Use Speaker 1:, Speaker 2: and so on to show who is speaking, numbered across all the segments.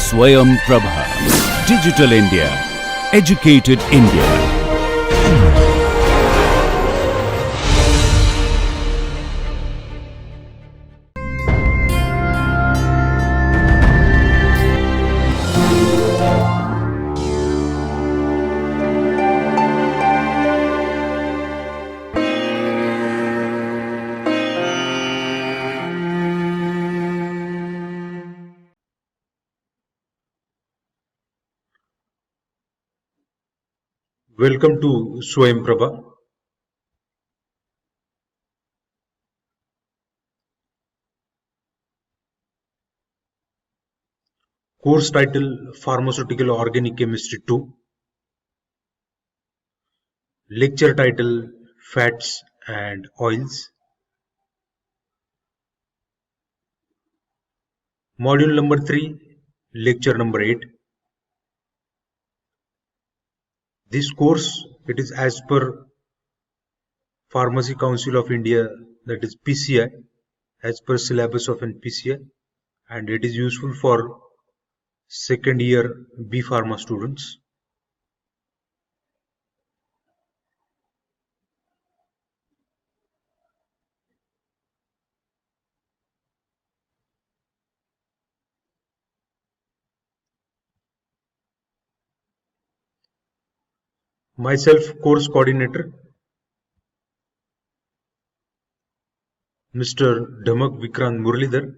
Speaker 1: Swayam Prabha. Digital India. Educated India.
Speaker 2: Welcome to Swayam Prabha. Course title Pharmaceutical Organic Chemistry 2. Lecture title Fats and Oils. Module number 3, lecture number 8. This course, it is as per Pharmacy Council of India, that is PCI, as per syllabus of NPCI, and it is useful for second year B Pharma students. Myself, course coordinator, Mr. Dhamak Vikrant Muralidhar,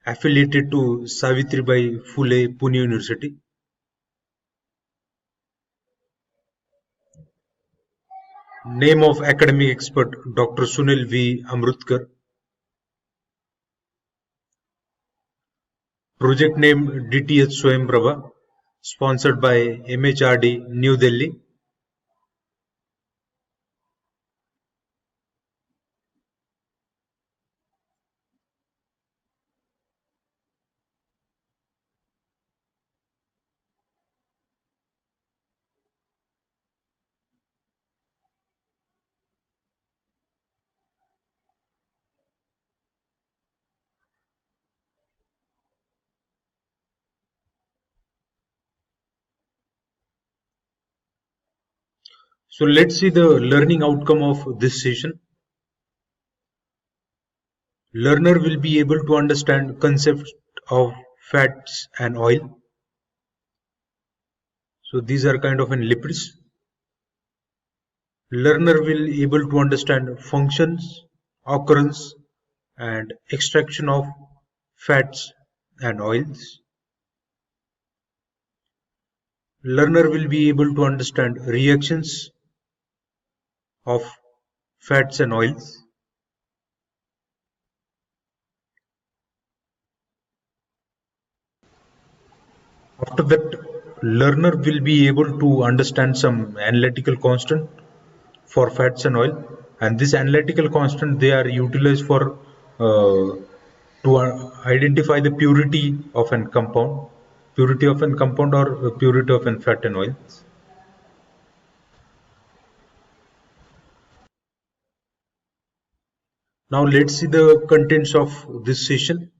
Speaker 2: affiliated to Savitribai Phule Pune University. Name of academic expert Dr. Sunil V. Amrutkar. Project name DTH Swayam Prabha, sponsored by MHRD New Delhi. So let's see the learning outcome of this session. Learner will be able to understand concepts of fats and oil. So these are kind of in lipids. Learner will able to understand functions, occurrence, and extraction of fats and oils. Learner will be able to understand reactions of fats and oils. After that, learner will be able to understand some analytical constant for fats and oil, and this analytical constant they are utilized for to identify the purity of an compound, or purity of an fat and oils. Now let's see the contents of this session.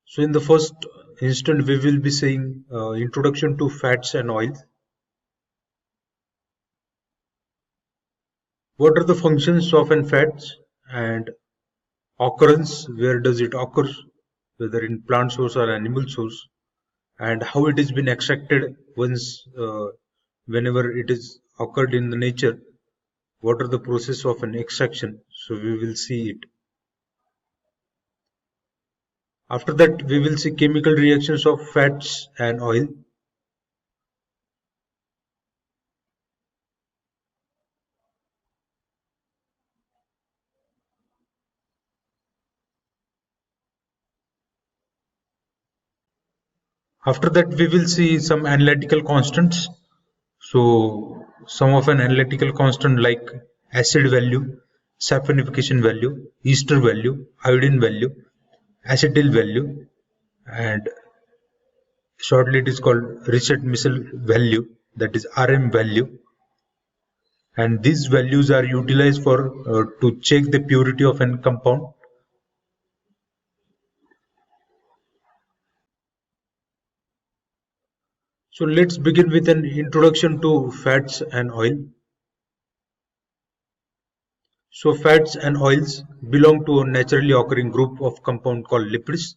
Speaker 2: So in the first instant we will be saying introduction to fats and oils. What are the functions of an fats, and occurrence, where does it occur, whether in plant source or animal source, and how it has been extracted once whenever it is occurred in the nature, what are the process of an extraction. So we will see it. After that we will see chemical reactions of fats and oil. After that we will see some analytical constants. So some of an analytical constant like acid value, saponification value, ester value, iodine value, acetyl value, and shortly it is called Richet-Missel value, that is RM value. And these values are utilized for to check the purity of a compound. So let's begin with an introduction to fats and oil. So fats and oils belong to a naturally occurring group of compound called lipids.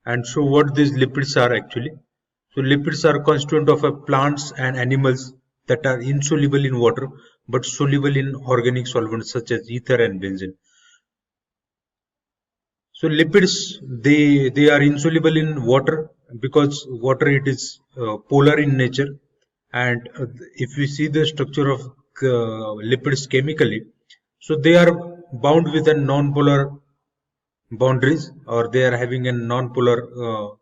Speaker 2: And so what these lipids are actually? So lipids are constituent of plants and animals that are insoluble in water but soluble in organic solvents such as ether and benzene. So lipids, they are insoluble in water because water it is polar in nature, and if we see the structure of lipids chemically, so they are bound with a non-polar boundaries, or they are having a non-polar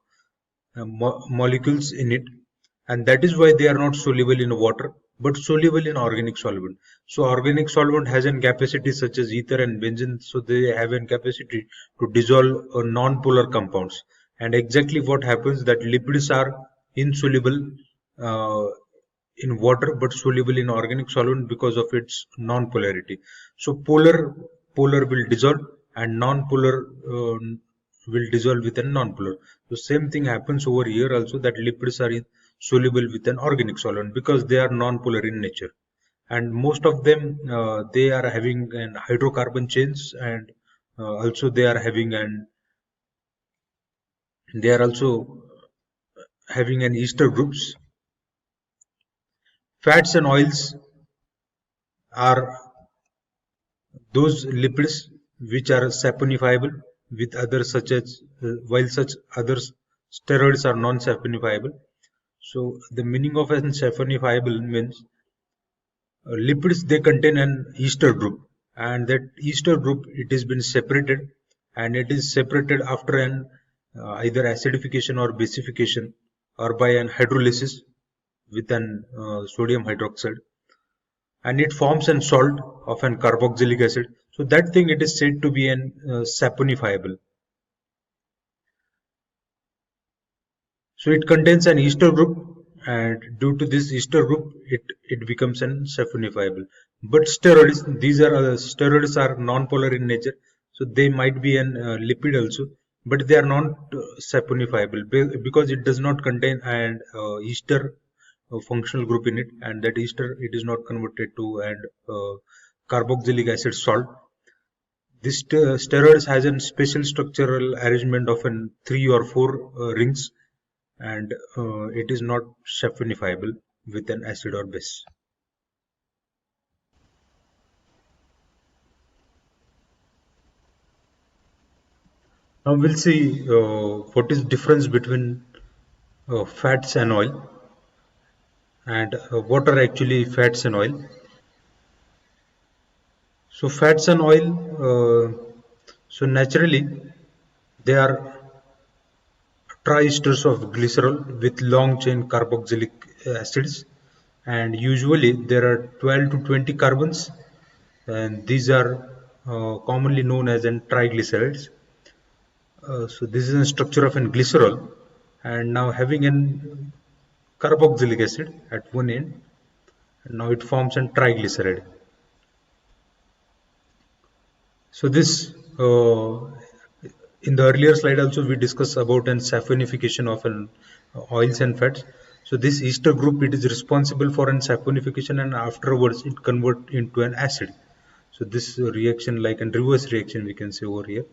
Speaker 2: molecules in it, and that is why they are not soluble in water but soluble in organic solvent. So organic solvent has a capacity such as ether and benzene, so they have a capacity to dissolve non-polar compounds, and exactly what happens that lipids are insoluble uh, in water but soluble in organic solvent because of its non-polarity. So polar will dissolve, and non-polar will dissolve with a non-polar. So same thing happens over here also, that lipids are soluble with an organic solvent because they are non-polar in nature, and most of them they are having an hydrocarbon chains, and also they are also having an ester groups. Fats and oils are those lipids which are saponifiable with others, such as while such others steroids are non-saponifiable. So the meaning of an saponifiable means lipids, they contain an ester group, and that ester group it has been separated, and it is separated after an either acidification or basification, or by an hydrolysis with an sodium hydroxide, and it forms an salt of an carboxylic acid. So that thing it is said to be an saponifiable. So it contains an ester group, and due to this ester group, it becomes an saponifiable. But steroids are non-polar in nature, so they might be an lipid also, but they are not saponifiable because it does not contain an ester functional group in it, and that ester it is not converted to an carboxylic acid salt. This steroids has a special structural arrangement of an 3 or 4 rings, and it is not saponifiable with an acid or base. Now we'll see what is difference between fats and oil, and what are actually fats and oil. So fats and oil, so naturally they are triesters of glycerol with long chain carboxylic acids, and usually there are 12 to 20 carbons, and these are commonly known as an triglycerides. So this is a structure of an glycerol, and now having an carboxylic acid at one end, and now it forms a triglyceride. So this in the earlier slide also we discussed about an saponification of an oils and fats. So this ester group it is responsible for an saponification, and afterwards it convert into an acid. So this reaction, like a reverse reaction we can say over here.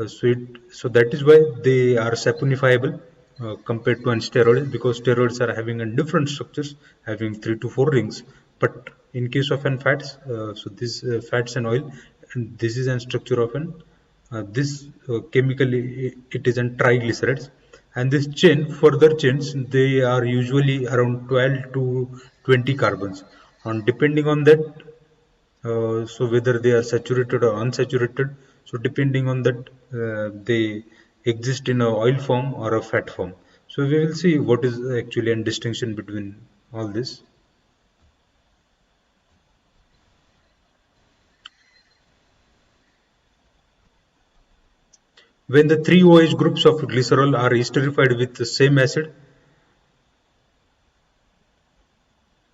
Speaker 2: So that is why they are saponifiable compared to an steroid, because steroids are having a different structures, having 3 to 4 rings. But in case of an fats, so this fats and oil, and this is an structure of an this chemically it is an triglycerides, and this chain further chains they are usually around 12 to 20 carbons, and depending on that, so whether they are saturated or unsaturated, so depending on that they exist in a oil form or a fat form. So we will see what is actually a distinction between all this. When the three OH groups of glycerol are esterified with the same acid,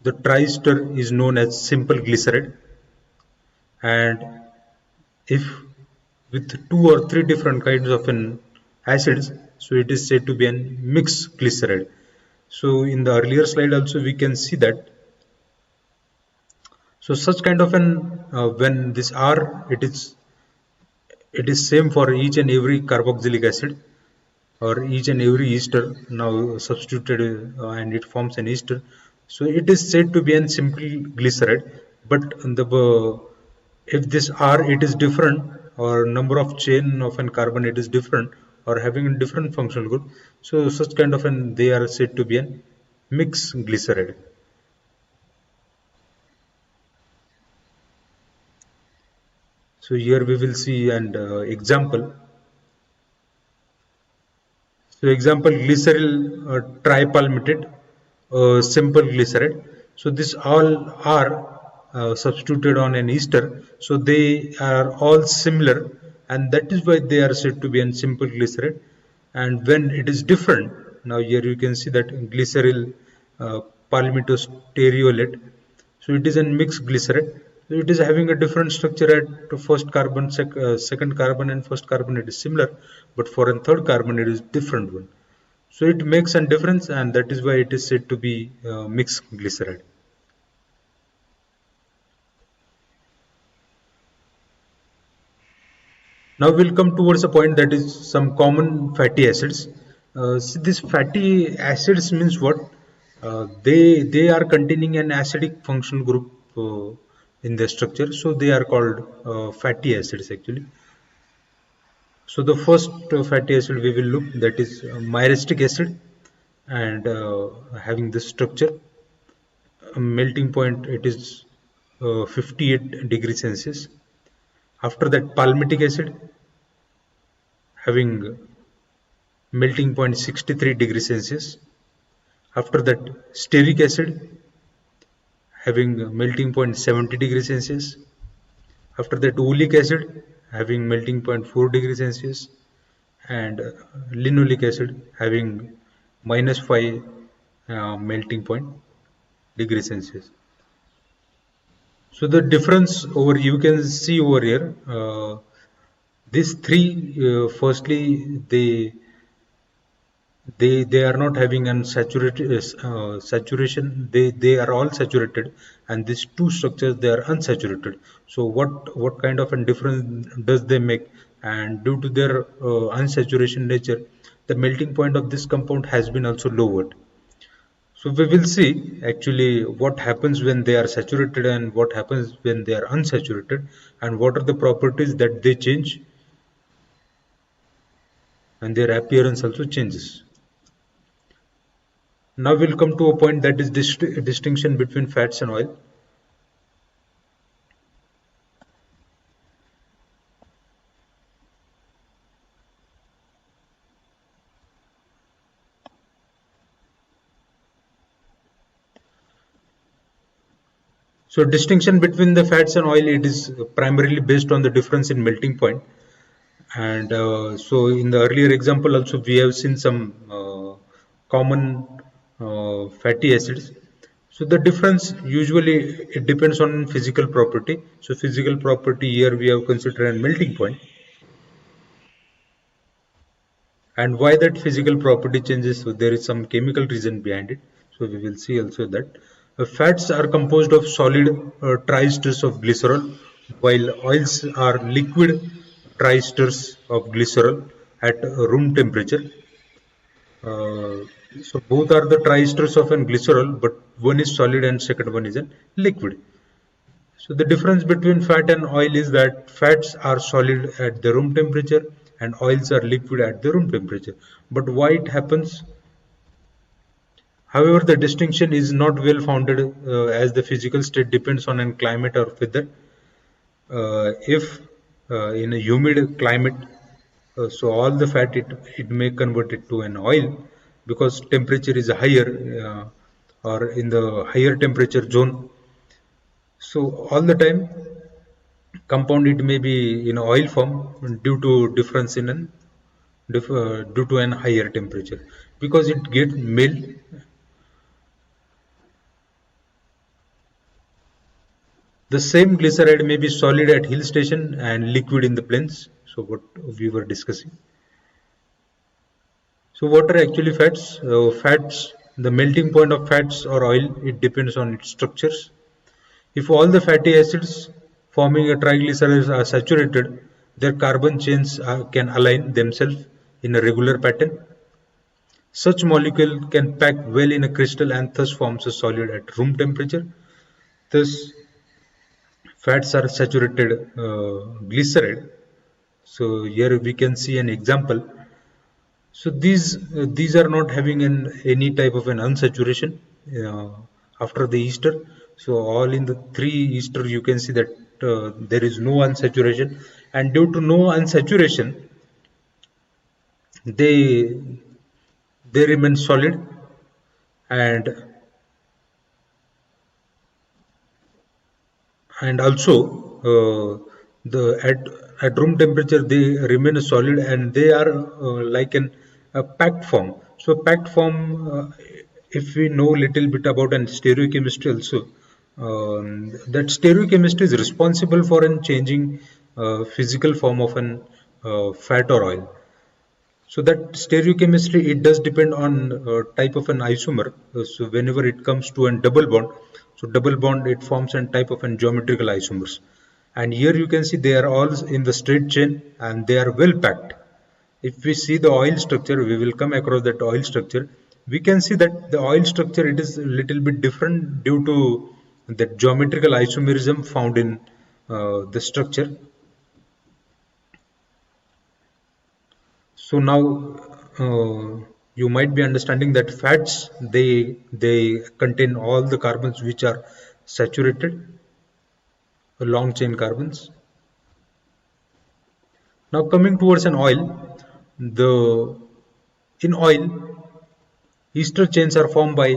Speaker 2: the triester is known as simple glyceride, and if with 2 or 3 different kinds of an acids, so it is said to be a mixed glyceride. So in the earlier slide also we can see that. So such kind of an when this R, it is same for each and every carboxylic acid or each and every ester now substituted and it forms an ester. So it is said to be a simple glyceride, but if this R it is different or number of chain of an carbon it is different or having a different functional group, so such kind of an they are said to be a mixed glyceride. So here we will see an example. So example glyceryl tripalmitate, simple glyceride. So this all are substituted on an ester. So they are all similar, and that is why they are said to be a simple glyceride. And when it is different, now here you can see that glyceryl palmitostearolate. So it is a mixed glyceride. So it is having a different structure at the first carbon, second carbon, and first carbon. It is similar, but for a third carbon, it is different one. So it makes a difference, and that is why it is said to be mixed glyceride. Now we'll come towards a point that is some common fatty acids. See, these fatty acids means what? They are containing an acidic functional group in the structure, so they are called fatty acids actually. So the first fatty acid we will look, that is myristic acid, and having this structure, melting point it is 58 degrees Celsius. After that, palmitic acid having melting point 63 degrees Celsius. After that, stearic acid having melting point 70 degrees Celsius. After that, oleic acid having melting point 4 degrees Celsius, and linoleic acid having -5 melting point degrees Celsius. So the difference over you can see over here. These three, firstly, they are not having unsaturated saturation. They are all saturated, and these two structures they are unsaturated. So what kind of a difference does they make? And due to their unsaturation nature, the melting point of this compound has been also lowered. So we will see actually what happens when they are saturated and what happens when they are unsaturated, and what are the properties that they change, and their appearance also changes. Now we'll come to a point that is distinction between fats and oil. So distinction between the fats and oil, it is primarily based on the difference in melting point. And so in the earlier example also we have seen some common fatty acids. So the difference usually it depends on physical property. So physical property here we have considered a melting point. And why that physical property changes? So there is some chemical reason behind it. So we will see also that fats are composed of solid triesters of glycerol, while oils are liquid triesters of glycerol at room temperature. So both are the triesters of an glycerol, but one is solid and second one is a liquid. So the difference between fat and oil is that fats are solid at the room temperature and oils are liquid at the room temperature. But why it happens? However, the distinction is not well founded as the physical state depends on a climate or weather. If in a humid climate, so all the fat it may convert it to an oil because temperature is higher or in the higher temperature zone. So all the time compound it may be in oil form due to difference in an due to an higher temperature because it gets melt. The same glyceride may be solid at hill station and liquid in the plains. So what we were discussing. So what are actually fats? Fats The melting point of fats or oil, it depends on its structures. If all the fatty acids forming a triglyceride are saturated, their carbon chains can align themselves in a regular pattern. Such molecule can pack well in a crystal and thus forms a solid at room temperature. Thus, fats are saturated glyceride. So here we can see an example. So these are not having any type of an unsaturation uh, after the ester. So all in the three ester you can see that there is no unsaturation, and due to no unsaturation, they they remain solid, and also the at room temperature they remain solid, and they are like a packed form. So packed form, if we know little bit about an stereochemistry also, that stereochemistry is responsible for an changing physical form of an fat or oil. So that stereochemistry, it does depend on type of an isomer. So whenever it comes to a double bond, so double bond it forms a type of an geometrical isomers. And here you can see they are all in the straight chain and they are well packed. If we see the oil structure, we will come across that oil structure. We can see that the oil structure, it is a little bit different due to that geometrical isomerism found in the structure. So now you might be understanding that fats, they contain all the carbons which are saturated, long chain carbons. Now coming towards an oil, the in oil, ester chains are formed by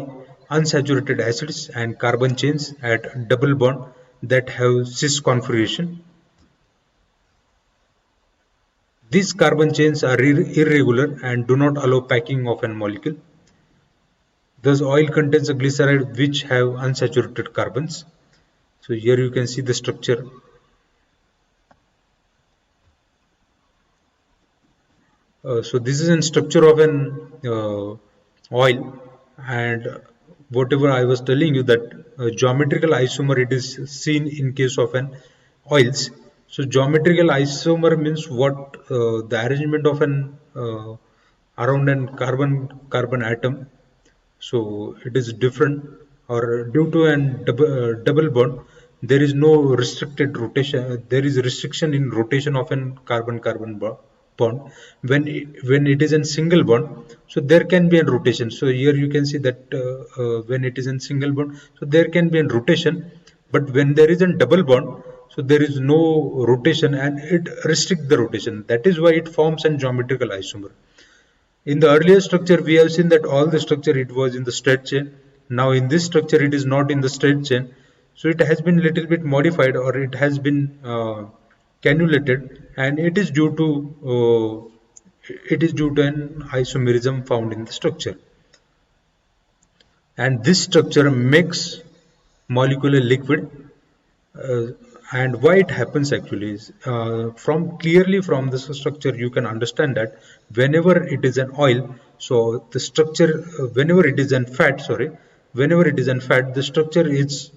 Speaker 2: unsaturated acids and carbon chains at double bond that have cis configuration. These carbon chains are irregular and do not allow packing of a molecule. Thus, oil contains a glyceride which have unsaturated carbons. So here you can see the structure. So this is a structure of an oil, and whatever I was telling you that geometrical isomer, it is seen in case of an oils. So geometrical isomer means what, the arrangement of an around an carbon atom. So it is different, or due to an double bond, there is no restricted rotation. There is restriction in rotation of an carbon bond. When it is in single bond, so there can be a rotation. So here you can see that when it is in single bond, so there can be a rotation. But when there is a double bond, so there is no rotation and it restricts the rotation. That is why it forms a geometrical isomer. In the earlier structure, we have seen that all the structure, it was in the straight chain. Now in this structure, it is not in the straight chain. So it has been little bit modified, or it has been cannulated, and it is due to an isomerism found in the structure. And this structure makes molecular liquid. uh, and why it happens actually is, from clearly from this structure you can understand that whenever it is an oil, so the structure, whenever it is an fat, sorry, whenever it is an fat, the structure is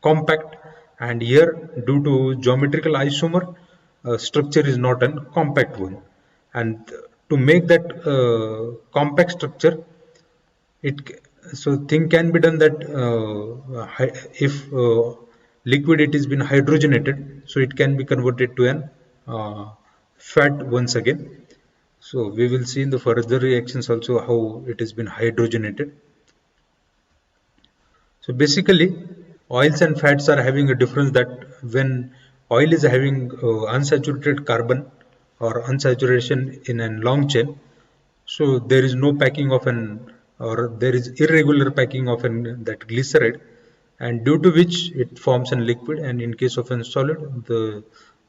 Speaker 2: compact, and here due to geometrical isomer, structure is not a compact one. And to make that compact structure, it so thing can be done that if liquid it has been hydrogenated, so it can be converted to an fat once again. So we will see in the further reactions also how it has been hydrogenated. So basically, oils and fats are having a difference, that when oil is having unsaturated carbon or unsaturation in a long chain, so there is no packing of an, or there is irregular packing of an that glyceride, and due to which it forms a liquid. And in case of a solid, the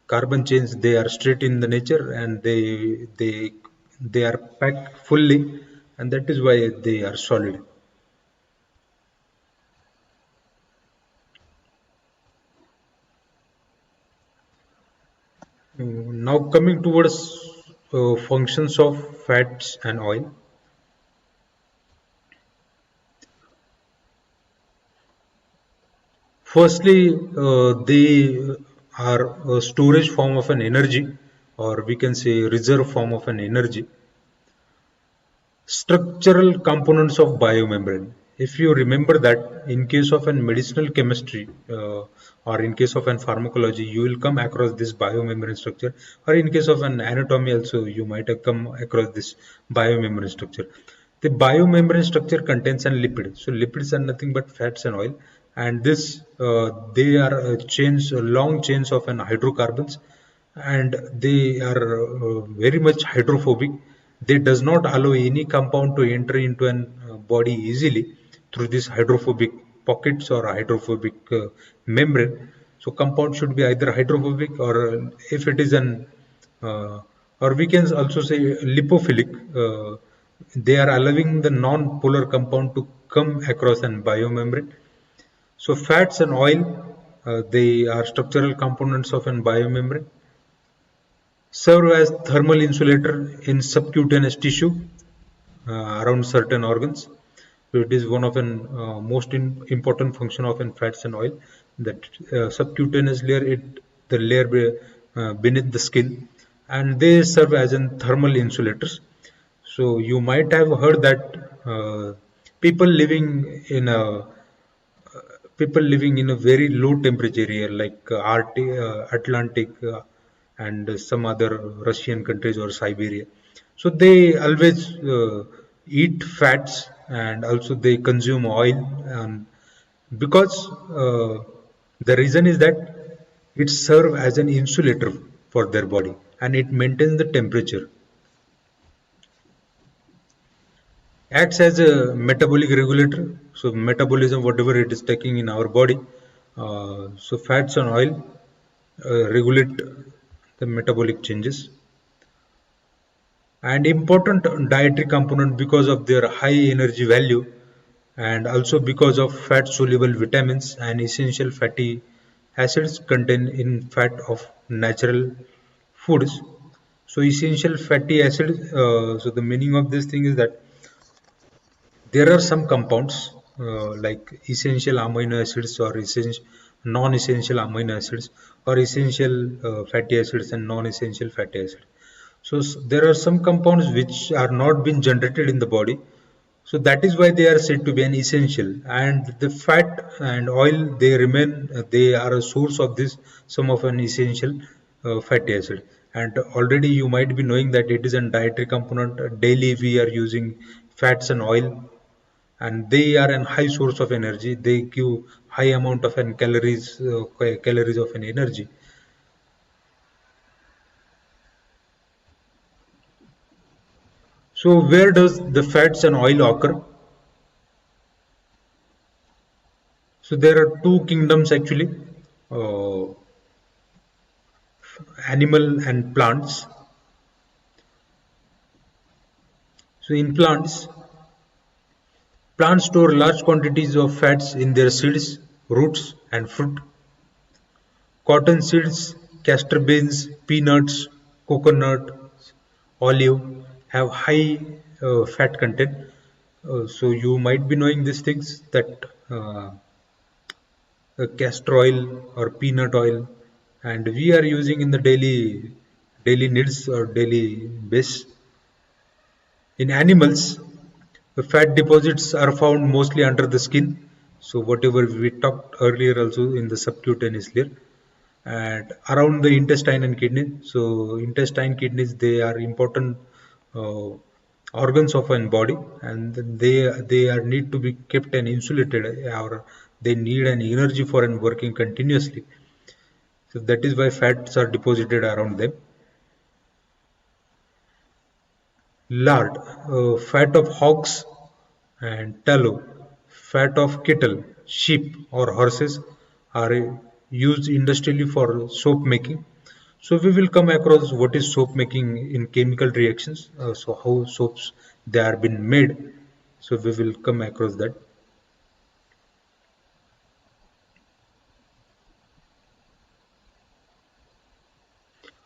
Speaker 2: carbon chains, they are straight in the nature, and they are packed fully, and that is why they are solid. Now coming towards functions of fats and oil. Firstly, they are a storage form of an energy, or we can say reserve form of an energy. Structural components of biomembrane. If you remember that in case of an medicinal chemistry or in case of an pharmacology, you will come across this biomembrane structure, or in case of an anatomy also, you might have come across this biomembrane structure. The biomembrane structure contains an lipid. So lipids are nothing but fats and oil, and this they are chains, long chains of an hydrocarbons, and they are very much hydrophobic. They does not allow any compound to enter into an body easily through these hydrophobic pockets or hydrophobic membrane. So compound should be either hydrophobic, or if it is an or we can also say lipophilic, they are allowing the non-polar compound to come across an biomembrane. So fats and oil, they are structural components of an biomembrane, serve as thermal insulator in subcutaneous tissue around certain organs. So it is one of the most important function of fats and oil, that subcutaneous layer, the layer beneath the skin, and they serve as in thermal insulators. So you might have heard that people living in a very low temperature area like Atlantic and some other Russian countries or Siberia. So they always eat fats, and also they consume oil, and because the reason is that it serves as an insulator for their body, and it maintains the temperature. Acts as a metabolic regulator. So metabolism, whatever it is taking in our body, so fats and oil regulate the metabolic changes. And important dietary component because of their high energy value, and also because of fat soluble vitamins and essential fatty acids contained in fat of natural foods. So essential fatty acids, so the meaning of this thing is that there are some compounds like essential amino acids or non-essential amino acids, or essential fatty acids and non-essential fatty acids. So there are some compounds which are not being generated in the body. So that is why they are said to be an essential. And the fat and oil, they remain, they are a source of this, some of an essential fatty acid. And already you might be knowing that it is a dietary component. Daily we are using fats and oil, and they are a high source of energy. They give high amount of calories of an energy. So where does the fats and oil occur? So there are two kingdoms actually, uh, animal and plants. So in plants store large quantities of fats in their seeds, roots and fruit. Cotton seeds, castor beans, peanuts, coconut, olive have high fat content. So you might be knowing these things, that castor oil or peanut oil, and we are using in the daily needs or daily base. In animals, the fat deposits are found mostly under the skin, so whatever we talked earlier also in the subcutaneous layer, and around the intestine and kidney. So intestine, kidneys, they are important uh, organs of an body, and they are need to be kept and insulated, or they need an energy for and working continuously. So that is why fats are deposited around them. Lard, fat of hogs, and tallow, fat of cattle, sheep or horses are used industrially for soap making. So we will come across what is soap making in chemical reactions. So how soaps they are been made. So we will come across that.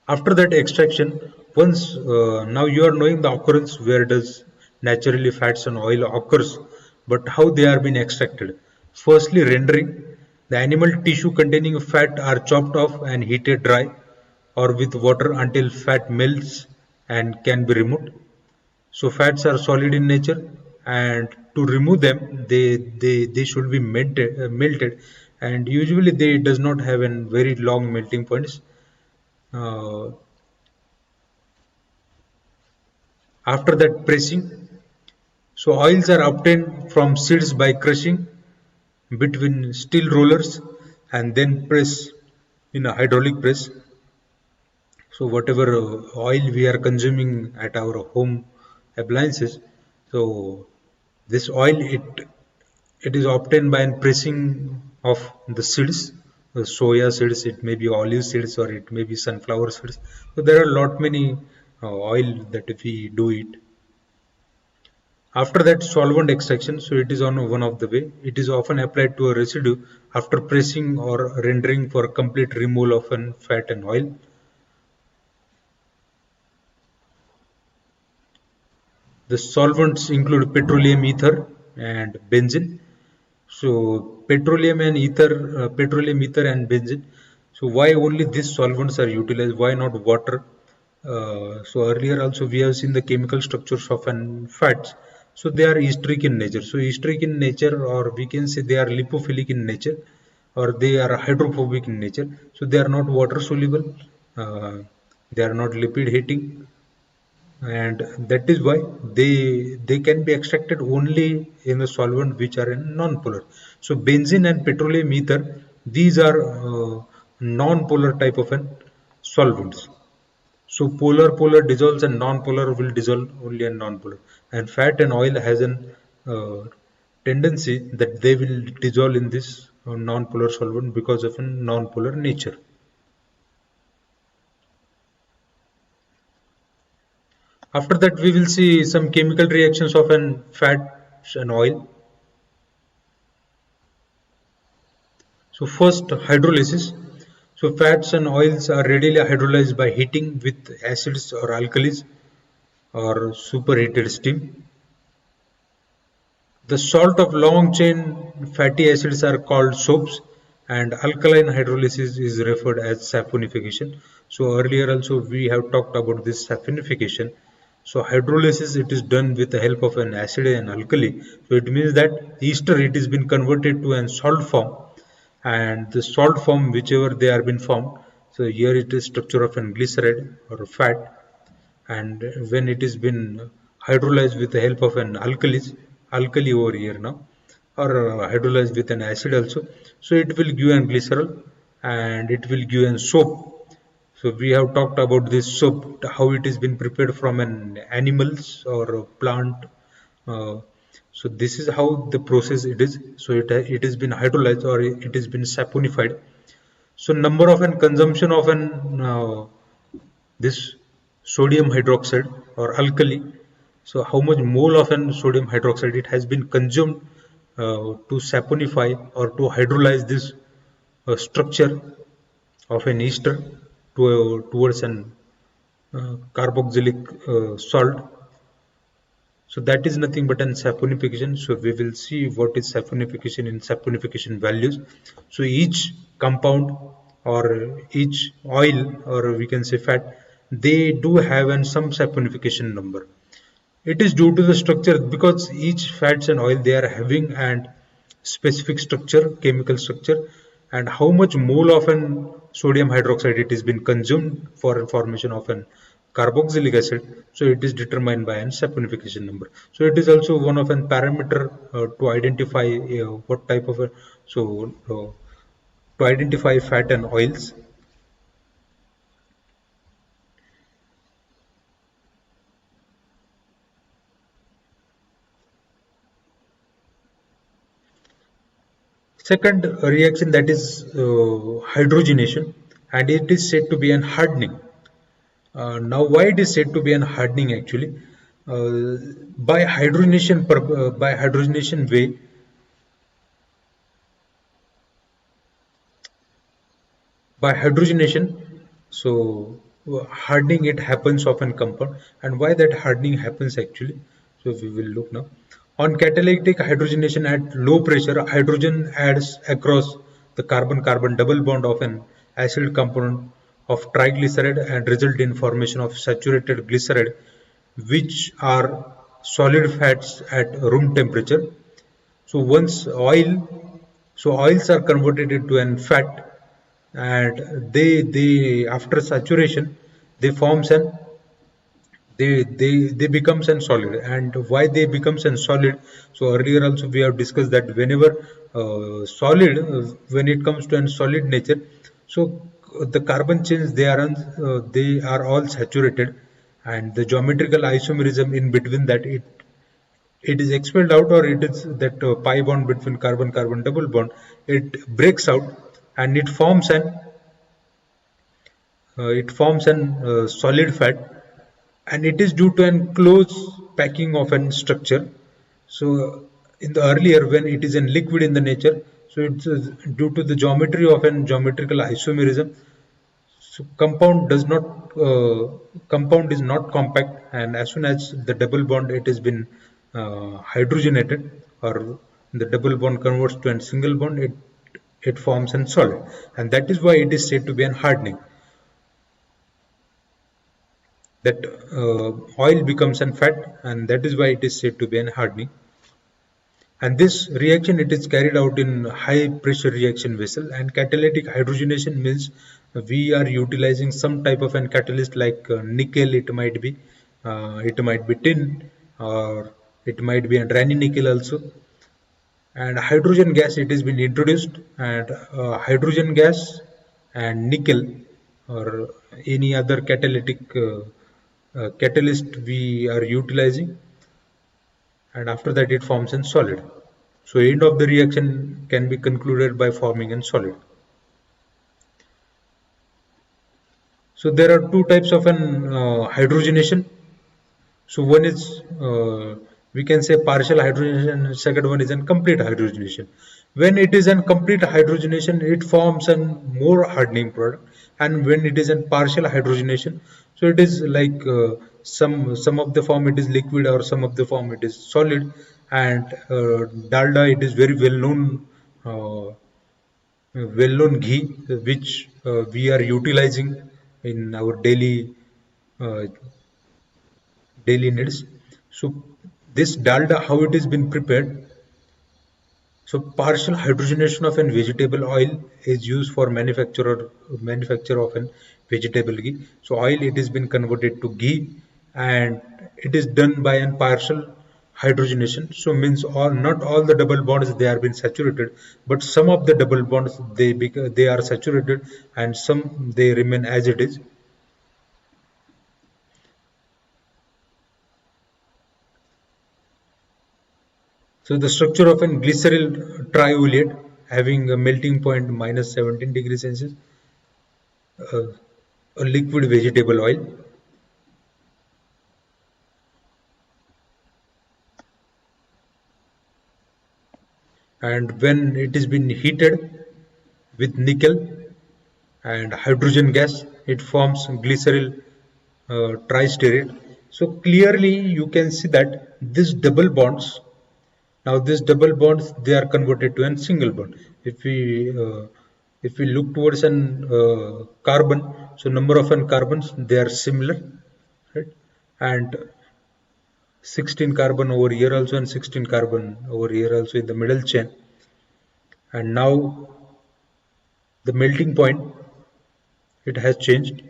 Speaker 2: After that extraction, once now you are knowing the occurrence where does naturally fats and oil occurs, but how they are being extracted. Firstly, rendering. The animal tissue containing fat are chopped off and heated dry or with water until fat melts and can be removed. So fats are solid in nature, and to remove them, they should be melted, and usually they does not have a very long melting points. Uh, After that pressing, so oils are obtained from seeds by crushing between steel rollers and then press in a hydraulic press. So whatever oil we are consuming at our home appliances, so this oil it is obtained by pressing of the seeds, the soya seeds, it may be olive seeds or it may be sunflower seeds. So there are lot many oil that if we do it. After that solvent extraction, so it is on one of the way. It is often applied to a residue after pressing or rendering for complete removal of an fat and oil. The solvents include petroleum ether and benzene. So petroleum ether and benzene. So why only these solvents are utilized? Why not water? So earlier also we have seen the chemical structures of an fats. So they are esteric in nature. So esteric in nature, or we can say they are lipophilic in nature, or they are hydrophobic in nature. So they are not water soluble. They are not lipid heating, and that is why they can be extracted only in the solvent which are in non-polar. So benzene and petroleum ether, these are non-polar type of an solvents. So polar dissolves and non-polar will dissolve only in non-polar, and fat and oil has an uh, tendency that they will dissolve in this non-polar solvent because of a non-polar nature. After that, we will see some chemical reactions of an fat and oil. So first, hydrolysis. So fats and oils are readily hydrolyzed by heating with acids or alkalis or superheated steam. The salt of long chain fatty acids are called soaps, and alkaline hydrolysis is referred as saponification. So earlier also we have talked about this saponification. So hydrolysis, it is done with the help of an acid and alkali. So it means that ester, it has been converted to an salt form, and the salt form whichever they are been formed. So here it is structure of an glyceride or a fat, and when it has been hydrolyzed with the help of an alkali over here now, or hydrolyzed with an acid also, so it will give an glycerol and it will give an soap. So we have talked about this soap, how it has been prepared from an animals or a plant. uh, so this is how the process it is. So it has been hydrolyzed or it has been saponified. So number of an consumption of an this sodium hydroxide or alkali. So how much mole of an sodium hydroxide it has been consumed to saponify or to hydrolyze this structure of an ester towards an carboxylic salt. So that is nothing but an saponification. So we will see what is saponification in saponification values. So each compound or each oil or we can say fat, they do have an some saponification number. It is due to the structure, because each fats and oil they are having and specific structure, chemical structure, and how much mole of an sodium hydroxide it has been consumed for formation of an carboxylic acid. So it is determined by an saponification number. So it is also one of an parameter to identify what type of a to identify fat and oils. Second reaction, that is hydrogenation, and it is said to be an hardening. Now, why it is said to be an hardening actually? Uh, by hydrogenation way, by hydrogenation, so hardening it happens of an compound, and why that hardening happens actually? So we will look now. On catalytic hydrogenation at low pressure, hydrogen adds across the carbon-carbon double bond of an acid component of triglyceride and result in formation of saturated glyceride, which are solid fats at room temperature. So once oils are converted into an fat, and they after saturation they forms an they becomes an solid. And why they becomes an solid? So earlier also we have discussed that whenever solid when it comes to an solid nature, so the carbon chains they are all saturated, and the geometrical isomerism in between that it is expelled out, or it is that pi bond between carbon carbon double bond, it breaks out and it forms an solid fat, and it is due to an close packing of an structure. So in the earlier when it is in liquid in the nature, so it's due to the geometry of an geometrical isomerism. So compound is not compact, and as soon as the double bond it has been hydrogenated, or the double bond converts to a single bond, it forms a solid, and that is why it is said to be an hardening. That oil becomes a fat, and that is why it is said to be an hardening. And this reaction it is carried out in high pressure reaction vessel. And catalytic hydrogenation means we are utilizing some type of an catalyst like nickel. It might be tin, or it might be a Raney nickel also. And hydrogen gas it has been introduced, and hydrogen gas and nickel or any other catalyst we are utilizing, and after that it forms a solid. So end of the reaction can be concluded by forming a solid. So there are two types of an hydrogenation. So one is we can say partial hydrogenation, second one is a complete hydrogenation. When it is a complete hydrogenation, it forms a more hardening product, and when it is a partial hydrogenation, so it is like some of the form it is liquid, or some of the form it is solid. And dalda, it is very well known ghee, which we are utilizing in our uh, daily needs. So this dalda, how it has been prepared? So partial hydrogenation of an vegetable oil is used for manufacture of an vegetable ghee. So oil it has been converted to ghee, and it is done by an partial hydrogenation. So means not all the double bonds they are been saturated, but some of the double bonds they are saturated, and some they remain as it is. So the structure of an glyceryl triolate having a melting point minus 17 degrees Celsius, uh, a liquid vegetable oil. And when it is been heated with nickel and hydrogen gas, it forms glyceryl tristearate. So clearly you can see that this double bonds, now this double bonds they are converted to a single bond. If we look towards an carbon, so number of n carbons they are similar, right? And 16 carbon over here also, and 16 carbon over here also in the middle chain. And now the melting point it has changed,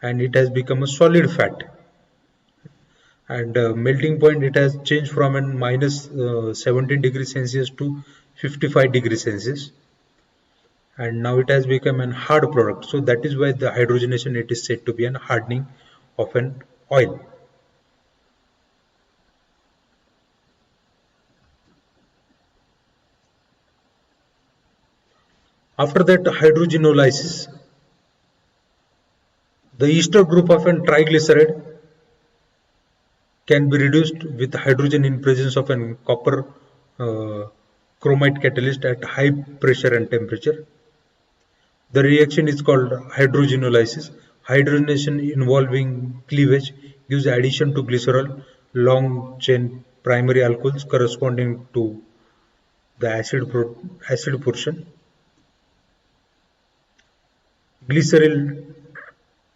Speaker 2: and it has become a solid fat. And melting point it has changed from a minus 17 degrees Celsius to 55 degrees Celsius, and now it has become an hard product. So that is why the hydrogenation it is said to be an hardening of an oil. After that hydrogenolysis, the ester group of an triglyceride can be reduced with hydrogen in presence of an copper chromite catalyst at high pressure and temperature. The reaction is called hydrogenolysis. Hydrogenation involving cleavage gives addition to glycerol long chain primary alcohols corresponding to the acid portion. glyceryl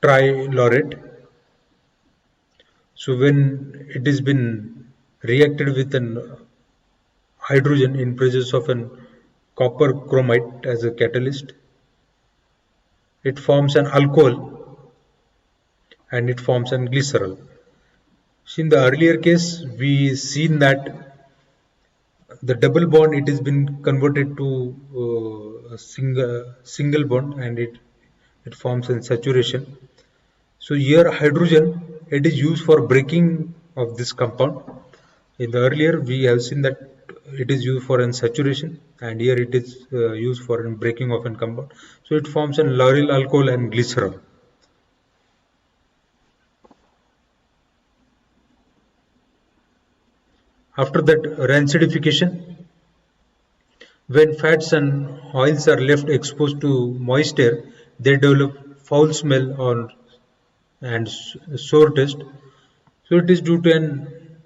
Speaker 2: trilaurate. So when it has been reacted with an hydrogen in presence of an copper chromite as a catalyst, it forms an alcohol and it forms an glycerol. So in the earlier case, we seen that the double bond it has been converted to a single bond and it forms a saturation. So here hydrogen it is used for breaking of this compound. In the earlier we have seen that it is used for an saturation and here it is used for an breaking of a compound. So it forms an lauryl alcohol and glycerol. After that rancidification, when fats and oils are left exposed to moist air, they develop foul smell or and sour taste. So it is due to an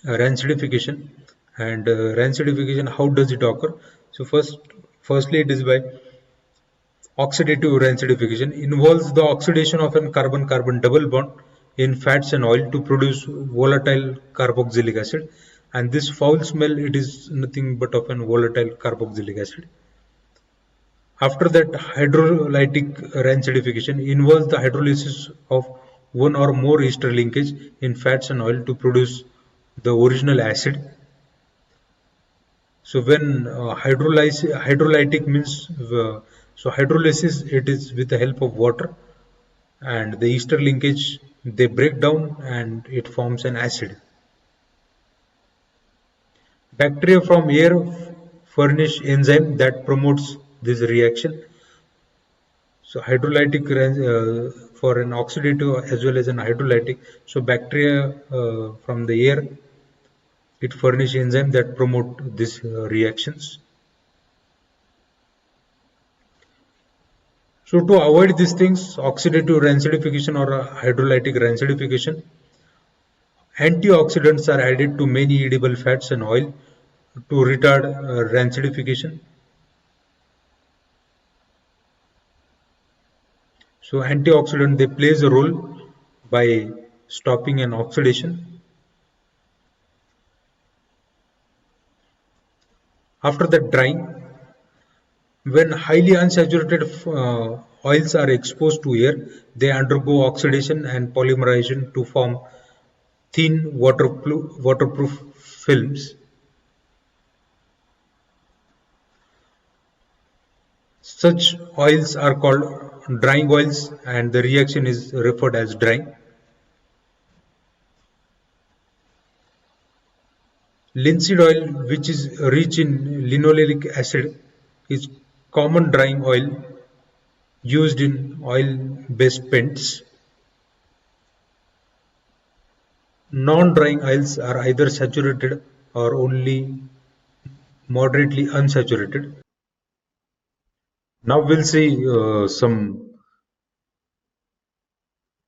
Speaker 2: rancidification. And rancidification, how does it occur? So firstly, it is by oxidative rancidification. Involves the oxidation of an carbon-carbon double bond in fats and oil to produce volatile carboxylic acid. And this foul smell, it is nothing but of an volatile carboxylic acid. After that, hydrolytic rancidification involves the hydrolysis of one or more ester linkage in fats and oil to produce the original acid. So when hydrolytic means so hydrolysis it is with the help of water and the ester linkage they break down and it forms an acid. Bacteria from air furnish enzyme that promotes this reaction. So hydrolytic for an oxidative as well as an hydrolytic. So bacteria from the air it furnish enzyme that promote these reactions. So to avoid these things, oxidative rancidification or hydrolytic rancidification, antioxidants are added to many edible fats and oil to retard rancidification. So antioxidant they plays a role by stopping an oxidation. After that drying, when highly unsaturated oils are exposed to air, they undergo oxidation and polymerization to form thin waterproof films. Such oils are called drying oils and the reaction is referred as drying. Linseed oil, which is rich in linoleic acid, is common drying oil used in oil-based paints. Non-drying oils are either saturated or only moderately unsaturated. Now we'll see some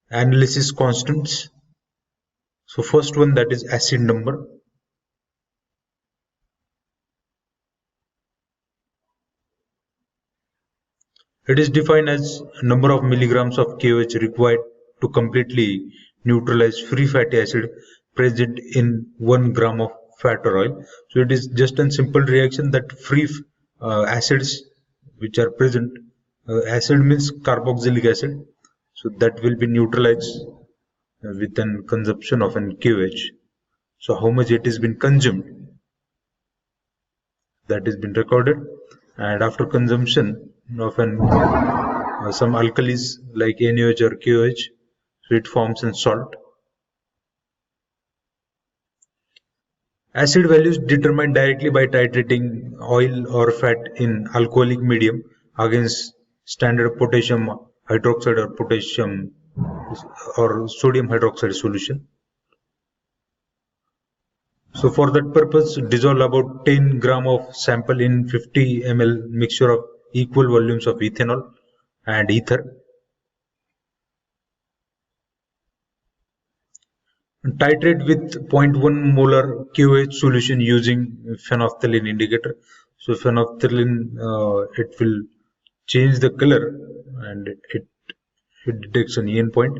Speaker 2: analysis constants. So first one, that is acid number. It is defined as number of milligrams of KOH required to completely neutralize free fatty acid present in 1 gram of fat or oil. So it is just a simple reaction that free acids which are present, acid means carboxylic acid, so that will be neutralized with an consumption of an KOH. So how much it has been consumed, that has been recorded, and after consumption of an some alkalis like NaOH or KOH, so it forms a salt. Acid values determined directly by titrating oil or fat in alcoholic medium against standard potassium hydroxide or potassium or sodium hydroxide solution. So for that purpose, dissolve about 10 gram of sample in 50 ml mixture of equal volumes of ethanol and ether. Titrate with 0.1 molar KOH solution using phenolphthalein indicator. So phenolphthalein it will change the color, and it detects an EN point.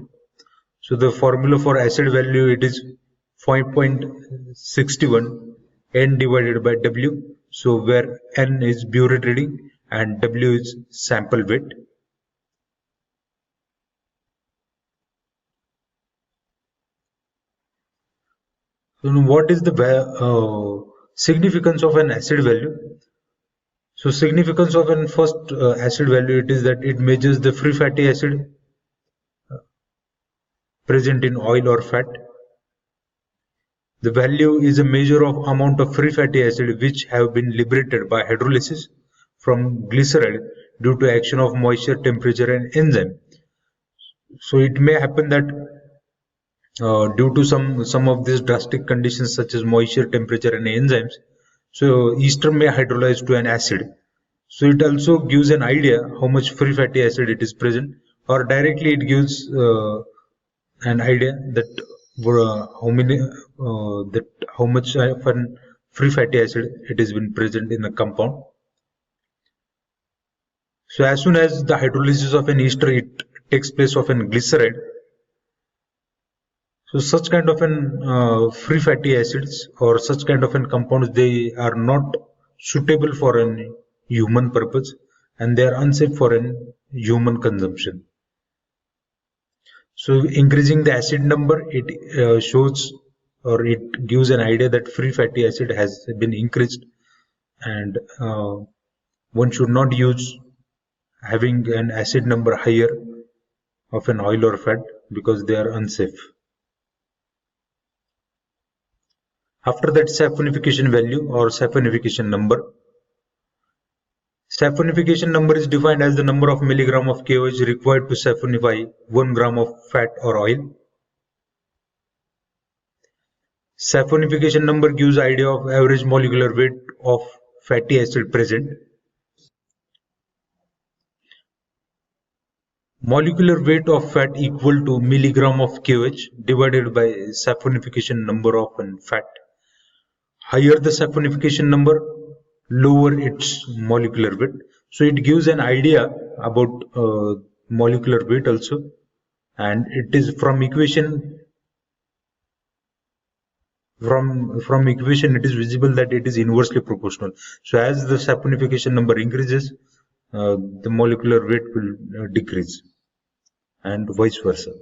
Speaker 2: So the formula for acid value, it is 5.61 N divided by W. So where N is burette reading and W is sample weight. So what is the significance of an acid value? So significance of an first acid value, it is that it measures the free fatty acid present in oil or fat. The value is a measure of amount of free fatty acid which have been liberated by hydrolysis from glyceride due to action of moisture, temperature and enzyme. So it may happen that due to some of these drastic conditions such as moisture, temperature and enzymes, so ester may hydrolyze to an acid. So it also gives an idea how much free fatty acid it is present, or directly it gives an idea that how much of an free fatty acid it has been present in the compound. So as soon as the hydrolysis of an ester it takes place of an glyceride, so such kind of an free fatty acids or such kind of an compounds, they are not suitable for an human purpose and they are unsafe for an human consumption. So increasing the acid number, it shows or it gives an idea that free fatty acid has been increased, and one should not use having an acid number higher of an oil or fat because they are unsafe. After that, saponification value or saponification number. Saponification number is defined as the number of milligram of KOH required to saponify 1 gram of fat or oil. Saponification number gives idea of average molecular weight of fatty acid present. Molecular weight of fat equal to milligram of KOH divided by saponification number of fat. Higher the saponification number, lower its molecular weight. So it gives an idea about molecular weight also, and it is from equation it is visible that it is inversely proportional. So as the saponification number increases, the molecular weight will decrease, and vice versa.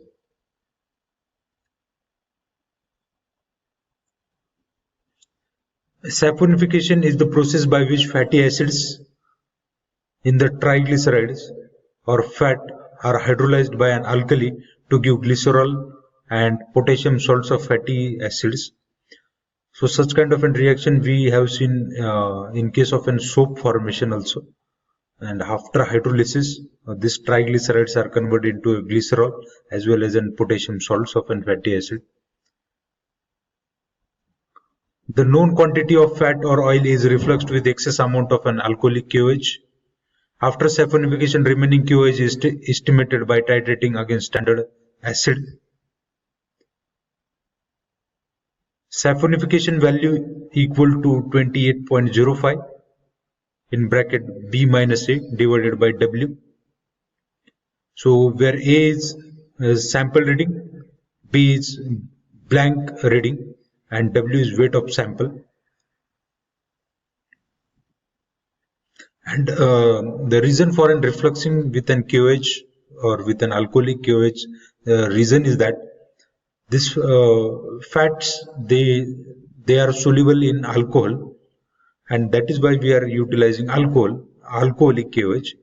Speaker 2: Saponification is the process by which fatty acids in the triglycerides or fat are hydrolyzed by an alkali to give glycerol and potassium salts of fatty acids. So such kind of a reaction we have seen in case of an soap formation also. And after hydrolysis, these triglycerides are converted into a glycerol as well as an potassium salts of an fatty acid. The known quantity of fat or oil is refluxed with excess amount of an alcoholic KOH. After saponification, remaining KOH is estimated by titrating against standard acid. Saponification value equal to 28.05 in bracket B minus A divided by W. So where A is sample reading, B is blank reading, and W is weight of sample. And the reason for an refluxing with an KOH or with an alcoholic KOH, reason is that this fats they are soluble in alcohol, and that is why we are utilizing alcoholic KOH,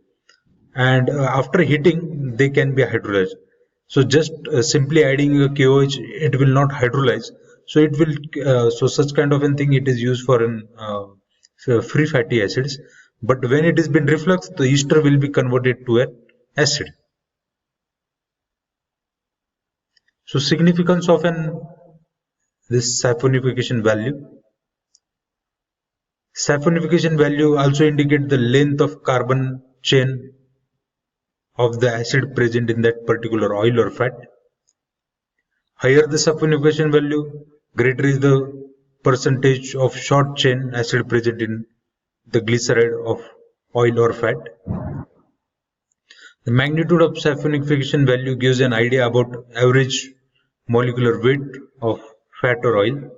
Speaker 2: and after heating they can be hydrolyzed. So just simply adding a KOH, it will not hydrolyze. So it will so such kind of a thing it is used for an free fatty acids. But when it has been refluxed, the ester will be converted to an acid. So significance of this saponification value. Saponification value also indicate the length of carbon chain of the acid present in that particular oil or fat. Higher the saponification value, greater is the percentage of short chain acid present in the glyceride of oil or fat. The magnitude of saponification value gives an idea about average molecular weight of fat or oil.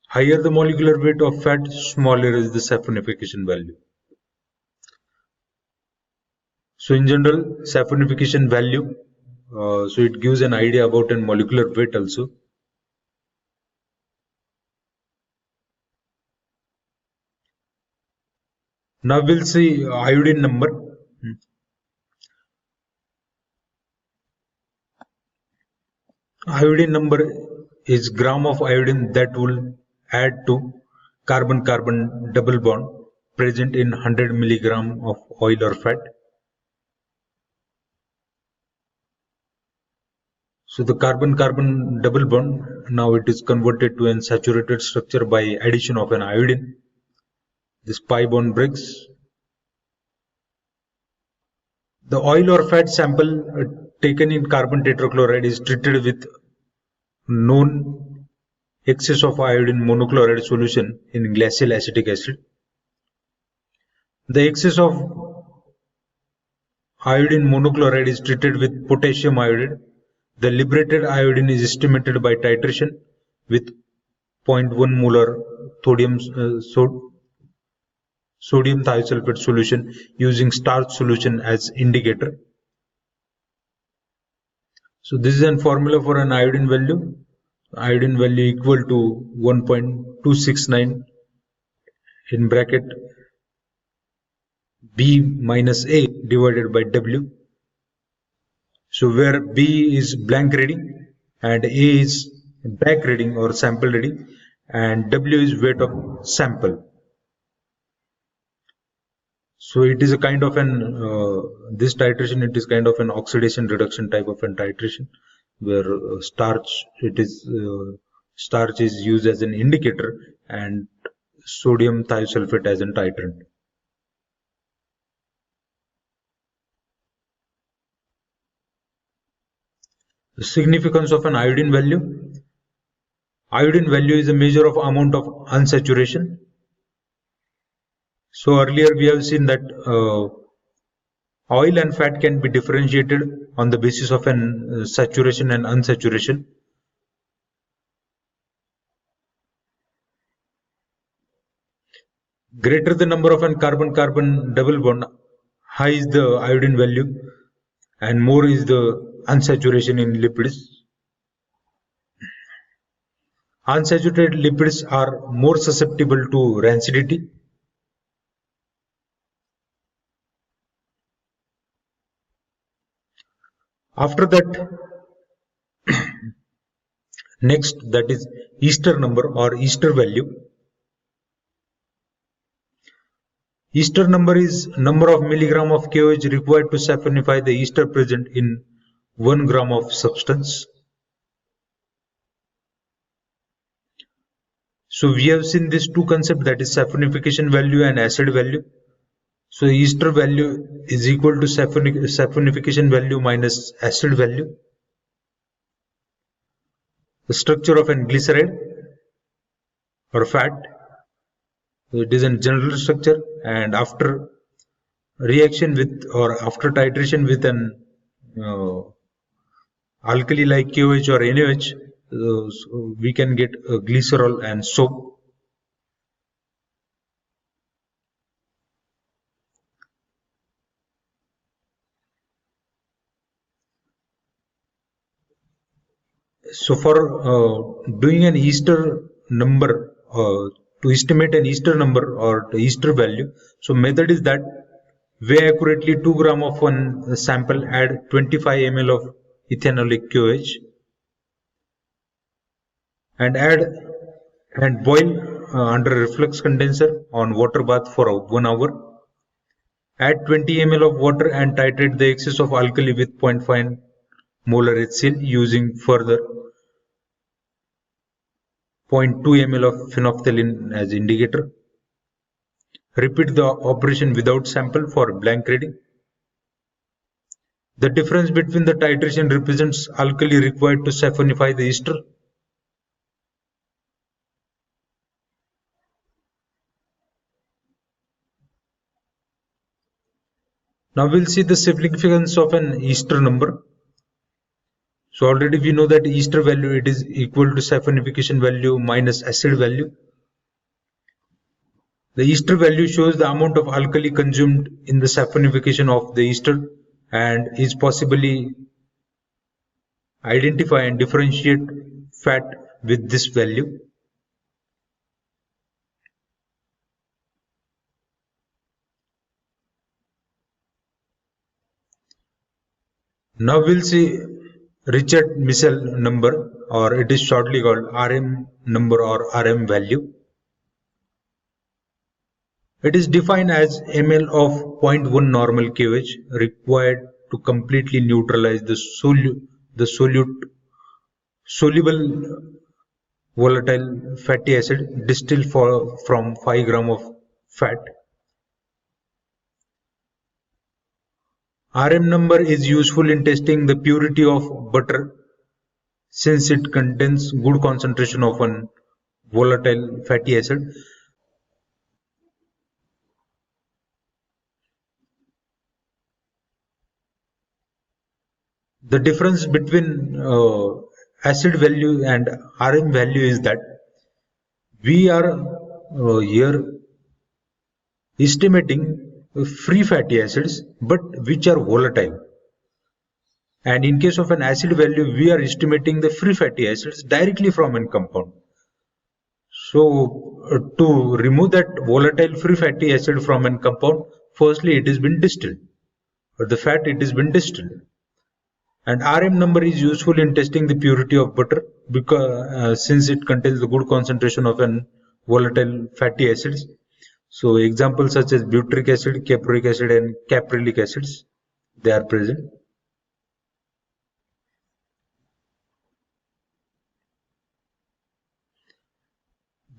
Speaker 2: Higher the molecular weight of fat, smaller is the saponification value. So in general, saponification value, so it gives an idea about a molecular weight also. Now we'll see iodine number. Iodine number is gram of iodine that will add to carbon-carbon double bond present in 100 milligram of oil or fat. So the carbon-carbon double bond, now it is converted to a saturated structure by addition of an iodine. This pi bond breaks. The oil or fat sample taken in carbon tetrachloride is treated with known excess of iodine monochloride solution in glacial acetic acid. The excess of iodine monochloride is treated with potassium iodide. The liberated iodine is estimated by titration with 0.1 molar sodium thiosulfate solution using starch solution as indicator. So this is a formula for an iodine value. Iodine value equal to 1.269 in bracket B minus A divided by W. So where B is blank reading and A is back reading or sample reading and W is weight of sample. So it is a kind of an this titration, it is kind of an oxidation reduction type of an titration where starch is used as an indicator and sodium thiosulfate as an titrant. The significance of an iodine value. Iodine value is a measure of amount of unsaturation. So earlier we have seen that oil and fat can be differentiated on the basis of an saturation and unsaturation. Greater the number of an carbon-carbon double bond, high is the iodine value and more is the unsaturation in lipids. Unsaturated lipids are more susceptible to rancidity. After that, next, that is Easter number or Easter value. Easter number is number of milligram of KOH required to saponify the ester present in 1 gram of substance. So we have seen these two concepts, that is saponification value and acid value. So ester value is equal to saponification value minus acid value. The structure of an glyceride or fat, it is a general structure, and after reaction with or after titration with an alkali like KOH or NaOH, so we can get glycerol and soap. So for doing an Easter number, to estimate an Easter number or the Easter value, so method is that weigh accurately 2 gram of one sample, add 25 ml of ethanolic KOH and add and boil under a reflux condenser on water bath for 1 hour. Add 20 ml of water and titrate the excess of alkali with 0.5 molar HCl using further 0.2 ml of phenolphthalein as indicator. Repeat the operation without sample for blank reading. The difference between the titration represents alkali required to saponify the ester. Now we'll see the significance of an Easter number. So already we know that Easter value, it is equal to saponification value minus acid value. The Easter value shows the amount of alkali consumed in the saponification of the ester and is possibly identify and differentiate fat with this value. Now we'll see Richard Missel number, or it is shortly called RM number or RM value. It is defined as ml of 0.1 normal KOH required to completely neutralize the soluble volatile fatty acid distilled from 5 gram of fat. RM number is useful in testing the purity of butter since it contains good concentration of an volatile fatty acid. The difference between acid value and RM value is that we are here estimating free fatty acids but which are volatile, and in case of an acid value we are estimating the free fatty acids directly from a compound. So to remove that volatile free fatty acid from a compound, firstly it has been distilled, or the fat it has been distilled. And RM number is useful in testing the purity of butter because since it contains the good concentration of an volatile fatty acids. So examples such as butyric acid, caproic acid and caprylic acids, they are present.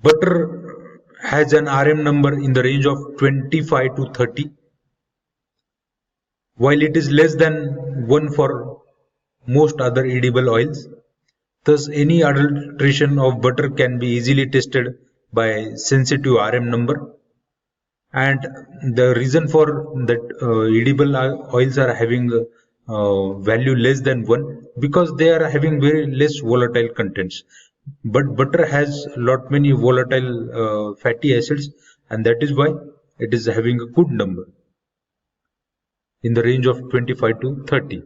Speaker 2: Butter has an RM number in the range of 25 to 30, while it is less than 1 for most other edible oils. Thus, any adulteration of butter can be easily tested by sensitive RM number. And the reason for that edible oils are having value less than 1 because they are having very less volatile contents. But butter has lot many volatile fatty acids, and that is why it is having a good number in the range of 25 to 30.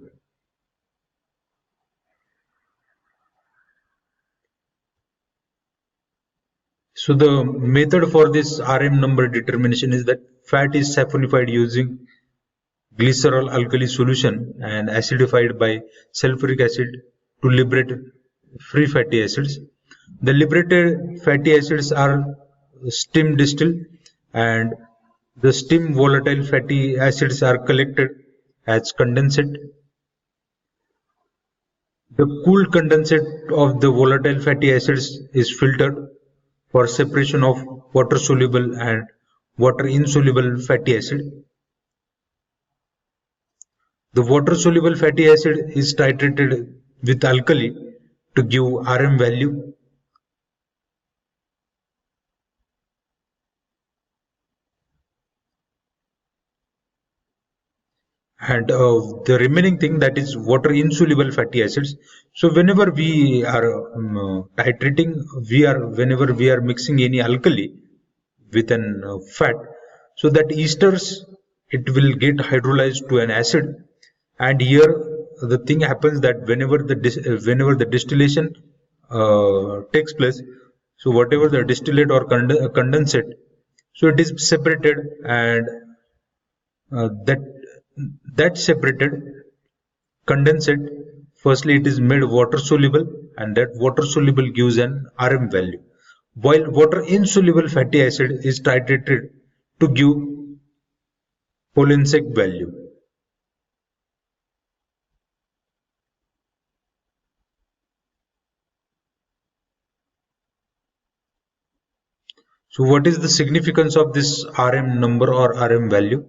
Speaker 2: So the method for this RM number determination is that fat is saponified using glycerol alkali solution and acidified by sulfuric acid to liberate free fatty acids. The liberated fatty acids are steam distilled, and the steam volatile fatty acids are collected as condensate. The cool condensate of the volatile fatty acids is filtered for separation of water soluble and water insoluble fatty acid. The water soluble fatty acid is titrated with alkali to give RM value. And the remaining thing, that is water insoluble fatty acids. So whenever we are titrating, whenever we are mixing any alkali with an fat, so that esters, it will get hydrolyzed to an acid. And here the thing happens that whenever the distillation takes place, so whatever the distillate or condensate, so it is separated, and that separated condensate, firstly it is made water soluble, and that water soluble gives an RM value, while water insoluble fatty acid is titrated to give Polinsec value. So what is the significance of this RM number or RM value?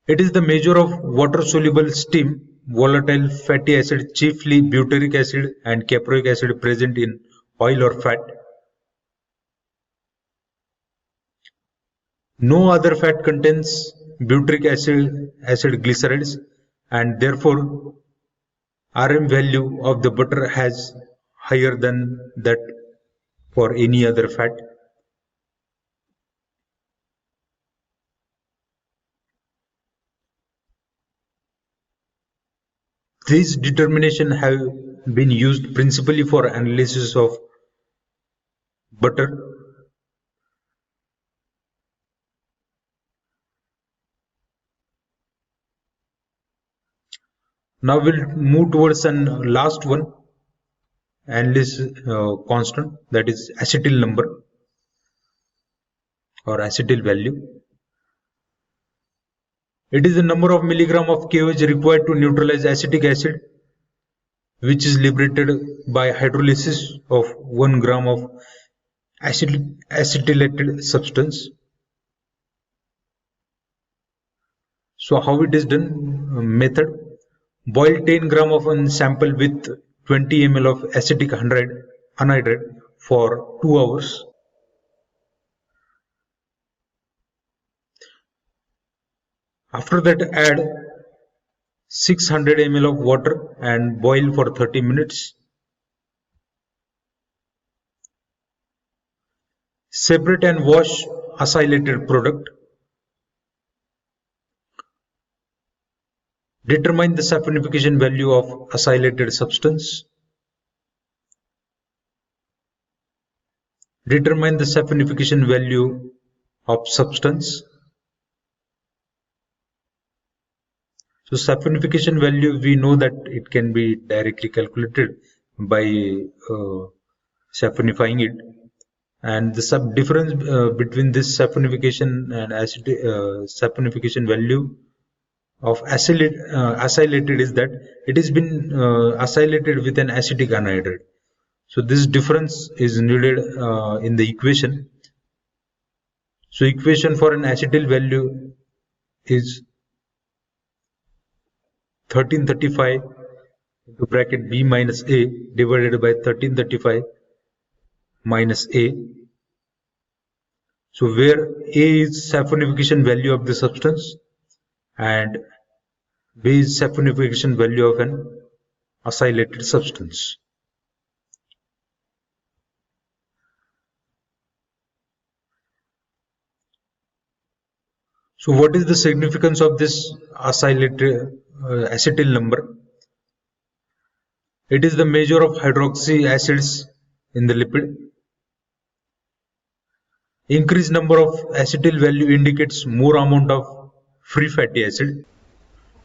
Speaker 2: It is the measure of water-soluble steam volatile fatty acid, chiefly butyric acid and caproic acid present in oil or fat. No other fat contains butyric acid glycerides, and therefore RM value of the butter has higher than that for any other fat. These determinations have been used principally for analysis of butter. Now we'll move towards an last one, analysis constant, that is acetyl number or acetyl value. It is the number of milligram of KOH required to neutralize acetic acid, which is liberated by hydrolysis of 1 gram of acetylated substance. So how it is done? Method: boil 10 gram of a sample with 20 ml of acetic anhydride for 2 hours. After that, add 600 ml of water and boil for 30 minutes. Separate and wash acylated product. Determine the saponification value of acylated substance. Determine the saponification value of substance. So saponification value, we know that it can be directly calculated by saponifying it, and the difference between this saponification and saponification value of acylated is that it has been acylated with an acetic anhydride. So this difference is needed in the equation. So equation for an acetyl value is 1335 into bracket B minus A divided by 1335 minus A. So where A is saponification value of the substance and B is saponification value of an acylated substance. So what is the significance of this acetyl number? It is the measure of hydroxy acids in the lipid. Increased number of acetyl value indicates more amount of free fatty acid.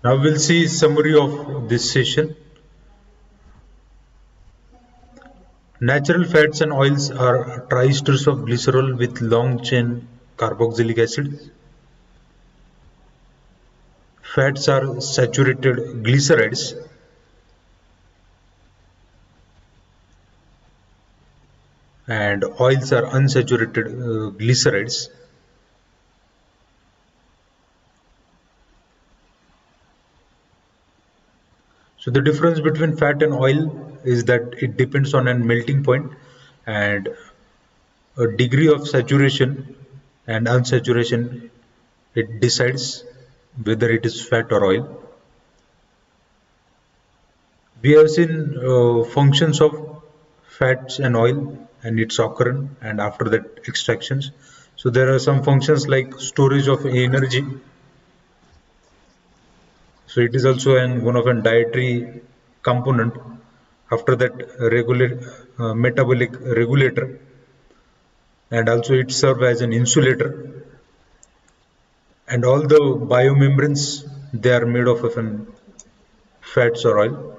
Speaker 2: Now we'll see summary of this session. Natural fats and oils are triesters of glycerol with long chain carboxylic acid. Fats are saturated glycerides. And oils are unsaturated glycerides. So the difference between fat and oil is that it depends on a melting point and a degree of saturation and unsaturation. It decides whether it is fat or oil. We have seen functions of fats and oil and its occurrence and after that extractions. So there are some functions like storage of energy. So it is also one of a dietary component. After that, metabolic regulator, and also it serves as an insulator. And all the biomembranes, they are made of fats or oil.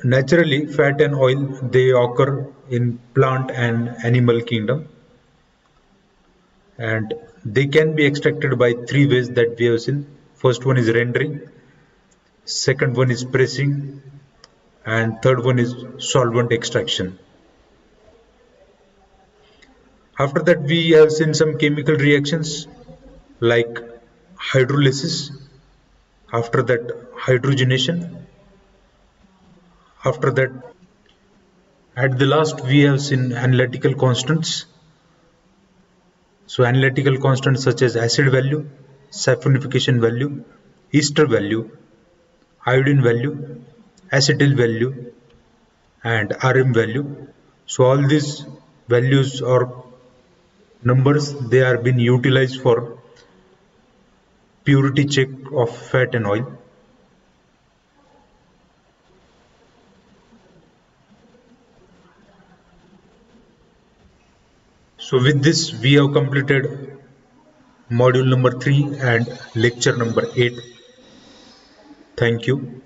Speaker 2: Naturally, fat and oil, they occur in plant and animal kingdom, and they can be extracted by 3 ways that we have seen. First one is rendering, second one is pressing, and third one is solvent extraction. After that, we have seen some chemical reactions like hydrolysis, after that hydrogenation, after that at the last we have seen analytical constants, So analytical constants such as acid value, saponification value, ester value, iodine value, acetyl value, and Rm value. So all these values or numbers, they are being utilized for purity check of fat and oil. So with this, we have completed module number 3 and lecture number 8. Thank you.